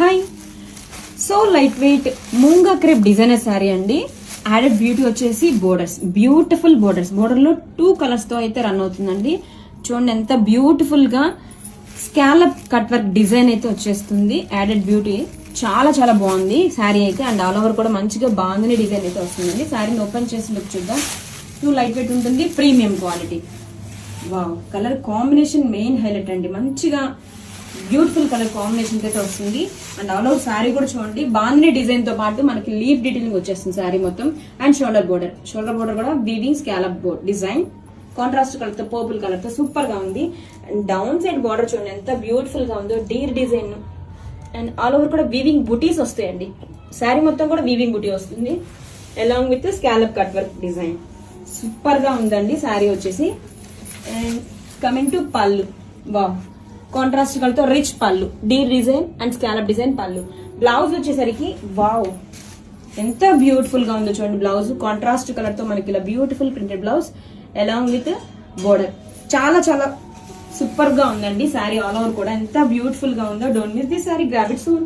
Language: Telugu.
Hi so light weight మూంగా crepe designer sari అండి. యాడెడ్ బ్యూటీ వచ్చేసి బోర్డర్స్, బ్యూటిఫుల్ బోర్డర్స్. బోర్డర్ లో 2 కలర్స్ తో అయితే రన్ అవుతుందండి. చూడండి ఎంత బ్యూటిఫుల్ గా స్కాలప్ కట్ వర్క్ డిజైన్ అయితే వచ్చేస్తుంది. యాడెడ్ బ్యూటీ చాలా చాలా బాగుంది శారీ అయితే. అండ్ ఆల్ ఓవర్ కూడా మంచిగా బాగుంది డిజైన్ అయితే వస్తుందండి. శారీని ఓపెన్ చేసి లుక్ చూద్దాం. 2 లైట్ వెయిట్ ఉంటుంది, premium quality. Wow, colour combination main highlight అండి. మంచిగా బ్యూటిఫుల్ కలర్ కాంబినేషన్ అయితే వస్తుంది. అండ్ ఆల్ ఓవర్ శారీ కూడా చూడండి బాందిని డిజైన్ తో పాటు మనకి లీఫ్ డీటెయిలింగ్ వచ్చేస్తుంది శారీ మొత్తం. అండ్ షోల్డర్ బోర్డర్ కూడా weaving scallop board design, contrast colour తో పర్పుల్ కలర్ తో సూపర్ గా ఉంది. అండ్ డౌన్ సైడ్ బార్డర్ చూడండి ఎంత బ్యూటిఫుల్ గా ఉందో, Deere design. And all over కూడా వీవింగ్ బుటీస్ వస్తాయండి. శారీ మొత్తం కూడా వీవింగ్ బుటీ వస్తుంది along with scallop cut work design. Super గా ఉందండి శారీ వచ్చేసి. అండ్ కమింగ్ టు పళ్ళు, వావ్, కాంట్రాస్ట్ కలర్ తో రిచ్ పళ్ళు, Deere design and scallop design పళ్ళు. బ్లౌజ్ వచ్చేసరికి వావ్ ఎంత బ్యూటిఫుల్ గా ఉందో చూడండి. బ్లౌజ్ కాంట్రాస్ట్ కలర్ తో మనకి ఇలా beautiful printed blouse along with border. చాలా చాలా సూపర్ గా ఉందండి శారీ ఆల్ ఓవర్ కూడా. ఎంత బ్యూటిఫుల్ గా ఉందో. Don't miss this sari, grab it soon.